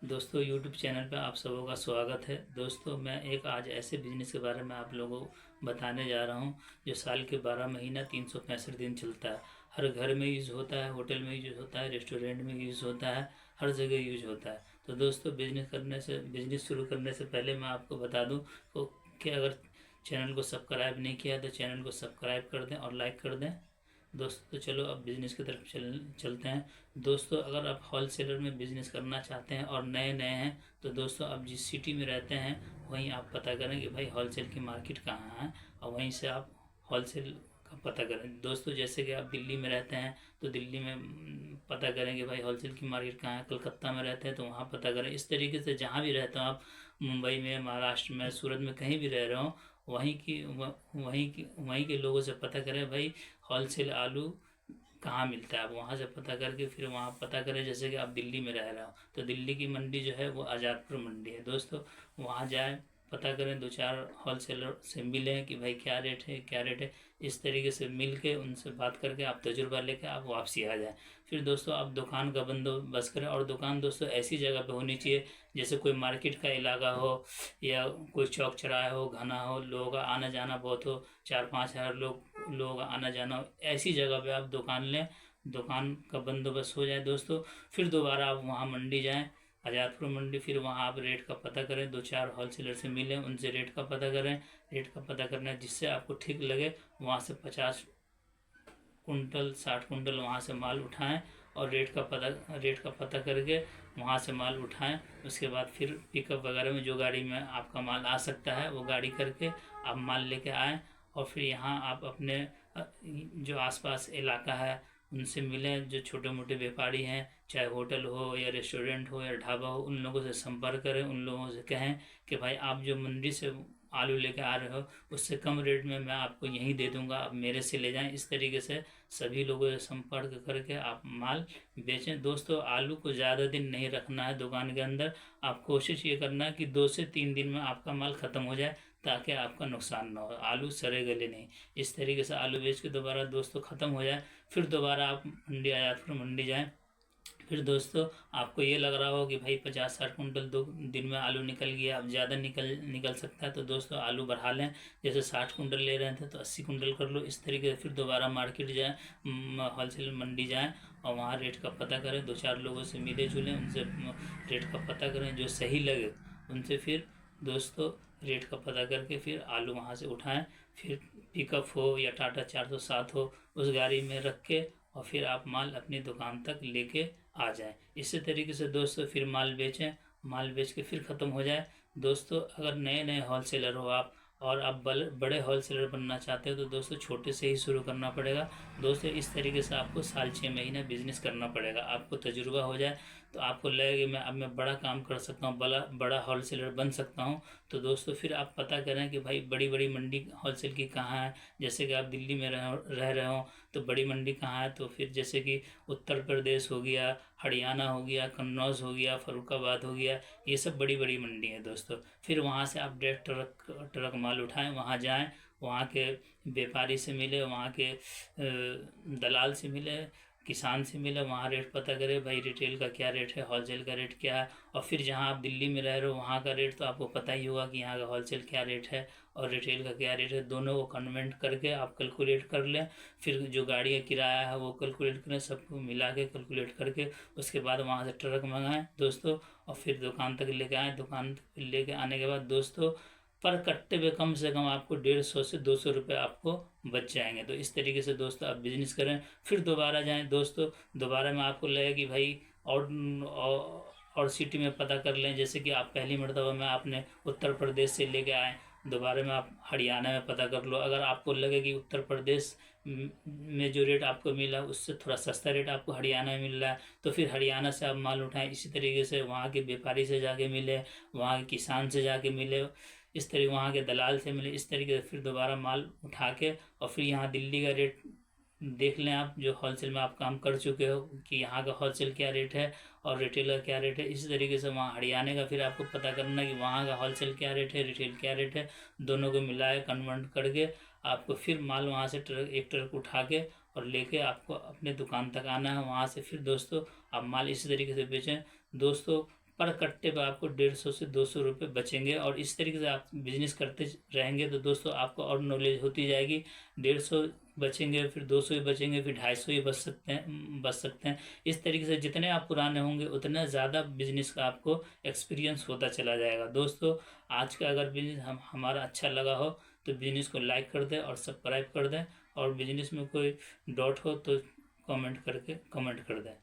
दोस्तों YouTube channel पे आप सबों का स्वागत है। दोस्तों मैं एक आज ऐसे बिजनेस के बारे में आप लोगों को बताने जा रहा हूँ जो साल के 12 महीना 365 दिन चलता है। हर घर में यूज़ होता है, होटल में यूज़ होता है, रेस्टोरेंट में यूज़ होता है, हर जगह यूज़ होता है। तो दोस्तों बिजनेस शुरू करने से पहले मैं आपको बता दूँ कि अगर चैनल को सब्सक्राइब नहीं किया तो चैनल को सब्सक्राइब कर दें और लाइक कर दें। दोस्तों तो चलो अब बिज़नेस की तरफ चलते हैं। दोस्तों अगर आप होल सेलर में बिज़नेस करना चाहते हैं और नए नए हैं तो दोस्तों आप जिस सिटी में रहते हैं वहीं आप पता करें कि भाई होल सेल की मार्केट कहाँ है और वहीं से आप होल सेल का पता करें। दोस्तों जैसे कि आप दिल्ली में रहते हैं तो दिल्ली में पता करें कि भाई होल सेल की मार्केट कहाँ है। कलकत्ता में रहते हैं तो वहाँ पता करें। इस तरीके से जहाँ भी रहते हो आप, मुंबई में, महाराष्ट्र में, सूरत में, कहीं भी रह रहे हो, वहीं के लोगों से पता करें भाई होल सेल आलू कहाँ मिलता है। आप वहाँ से पता करके फिर वहाँ पता करें। जैसे कि आप दिल्ली में रह रहे हो तो दिल्ली की मंडी जो है वो आज़ादपुर मंडी है। दोस्तों वहाँ जाए, पता करें, दो चार होल सेलर से मिलें कि भाई क्या रेट है क्या रेट है। इस तरीके से मिल के उनसे बात करके आप तजुर्बा लेकर आप वापसी आ जाए। फिर दोस्तों आप दुकान का बंदोबस्त करें। और दुकान दोस्तों ऐसी जगह पे होनी चाहिए जैसे कोई मार्केट का इलाका हो या कोई चौक चौराहा हो, घना हो, लोगों का आना जाना बहुत हो, 4-5 हज़ार लोगों का आना जाना हो, ऐसी जगह पे आप दुकान लें, दुकान का बंदोबस्त हो जाए। दोस्तों फिर दोबारा आप वहाँ मंडी जाएं, आज़ादपुर मंडी। फिर वहाँ आप रेट का पता करें, दो चार होलसेलर से मिलें, उनसे रेट का पता करें। रेट का पता करना जिससे आपको ठीक लगे वहाँ से 50 कुंटल 60 कुंटल वहाँ से माल उठाएं और रेट का पता करके वहाँ से माल उठाएं। उसके बाद फिर पिकअप वगैरह में जो गाड़ी में आपका माल आ सकता है वो गाड़ी करके आप माल लेके आएँ। और फिर यहाँ आप अपने जो आसपास इलाका है उनसे मिलें, जो छोटे मोटे व्यापारी हैं, चाहे होटल हो या रेस्टोरेंट हो या ढाबा हो, उन लोगों से संपर्क करें। उन लोगों से कहें कि भाई आप जो मंडी से आलू लेके आ रहे हो उससे कम रेट में मैं आपको यहीं दे दूंगा, आप मेरे से ले जाएं। इस तरीके से सभी लोगों से संपर्क करके आप माल बेचें। दोस्तों आलू को ज़्यादा दिन नहीं रखना है दुकान के अंदर। आप कोशिश ये करना है कि 2 से 3 दिन में आपका माल ख़त्म हो जाए ताकि आपका नुकसान ना हो, आलू सड़े गले नहीं। इस तरीके से आलू बेच के दोबारा दोस्तों ख़त्म हो जाए फिर दोबारा आप मंडी आज़ादपुर मंडी जाएँ। फिर दोस्तों आपको ये लग रहा हो कि भाई 50-60 कुंटल 2 दिन में आलू निकल गया, अब ज़्यादा निकल सकता है तो दोस्तों आलू बढ़ा लें। जैसे 60 कुंटल ले रहे थे तो 80 कुंटल कर लो। इस तरीके से फिर दोबारा मार्केट जाएँ, होलसेल मंडी जाएँ और वहाँ रेट का पता करें। दो चार लोगों से मिले जुलें, उनसे रेट का पता करें, जो सही लगे उनसे फिर दोस्तों रेट का पता करके फिर आलू वहाँ से उठाएं। फिर पिकअप हो या टाटा 407 हो उस गाड़ी में रख के और फिर आप माल अपनी दुकान तक लेके आ जाएं। इसी तरीके से दोस्तों फिर माल बेचें, माल बेच के फिर ख़त्म हो जाए। दोस्तों अगर नए नए होलसेलर हो आप और आप बड़े होलसेलर बनना चाहते हो तो दोस्तों छोटे से ही शुरू करना पड़ेगा। दोस्तों इस तरीके से आपको साल 6 महीने बिजनेस करना पड़ेगा। आपको तजुर्बा हो जाए तो आपको लगे कि मैं बड़ा काम कर सकता हूँ, बड़ा होलसेलर बन सकता हूँ। तो दोस्तों फिर आप पता करें कि भाई बड़ी बड़ी मंडी होलसेल की कहाँ है। जैसे कि आप दिल्ली में रह रहे हो तो बड़ी मंडी कहाँ है, तो फिर जैसे कि उत्तर प्रदेश हो गया, हरियाणा हो गया, कन्नौज हो गया, फरुखाबाद हो गया, ये सब बड़ी बड़ी मंडी है दोस्तों। फिर वहाँ से आप डायरेक्ट ट्रक माल उठाएं, वहाँ जाएं, वहाँ के व्यापारी से मिले, वहाँ के दलाल से मिले, किसान से मिले, वहाँ रेट पता करें भाई रिटेल का क्या रेट है, होलसेल का रेट क्या है। और फिर जहाँ आप दिल्ली में रह रहे हो वहाँ का रेट तो आपको पता ही होगा कि यहाँ का होलसेल क्या रेट है और रिटेल का क्या रेट है। दोनों को कन्वेंट करके आप कैलकुलेट कर लें। फिर जो गाड़ी का किराया है वो कैलकुलेट करें, सबको मिला के कैलकुलेट करके उसके बाद वहाँ से ट्रक मंगाएं दोस्तों और फिर दुकान तक लेके आएँ। दुकान तक लेके आने के बाद दोस्तों पर कट्टे पे कम से कम आपको 150 से 200 रुपये आपको बच जाएंगे। तो इस तरीके से दोस्तों आप बिजनेस करें। फिर दोबारा जाएं दोस्तों, दोबारा में आपको लगे कि भाई और सिटी में पता कर लें। जैसे कि आप पहली मरतबा में आपने उत्तर प्रदेश से लेके आए, दोबारा में आप हरियाणा में पता कर लो। अगर आपको लगे कि उत्तर प्रदेश में जो रेट आपको मिला उससे थोड़ा सस्ता रेट आपको हरियाणा में मिल रहा है तो फिर हरियाणा से आप माल उठाएं। इसी तरीके से वहाँ के व्यापारी से जाके मिले, वहाँ के किसान से जाके मिले, इस तरीके वहाँ के दलाल से मिले। इस तरीके से फिर दोबारा माल उठा के और फिर यहाँ दिल्ली का रेट देख लें। आप जो होलसेल में आप काम कर चुके हो कि यहाँ का होलसेल क्या रेट है और रिटेल का क्या रेट है। इसी तरीके से वहाँ हरियाणा का फिर आपको पता करना कि वहाँ का होलसेल क्या रेट है, रिटेल क्या रेट है। दोनों को मिलाए कन्वर्ट करके आपको फिर माल वहाँ से एक ट्रक उठा के और लेके आपको अपने दुकान तक आना है। वहाँ से फिर दोस्तों आप माल इसी तरीके से बेचें दोस्तों। हर कट्टे पर आपको 150 से 200 रुपये बचेंगे। और इस तरीके से आप बिजनेस करते रहेंगे तो दोस्तों आपको और नॉलेज होती जाएगी। 150 बचेंगे, फिर 200 ही बचेंगे, फिर 250 ही बच सकते हैं। इस तरीके से जितने आप पुराने होंगे उतना ज़्यादा बिजनेस का आपको एक्सपीरियंस होता चला जाएगा। दोस्तों आज का अगर बिजनेस हमारा अच्छा लगा हो तो बिजनेस को लाइक कर दें और सब्सक्राइब कर दें, और बिजनेस में कोई डाउट हो तो कमेंट कर दें।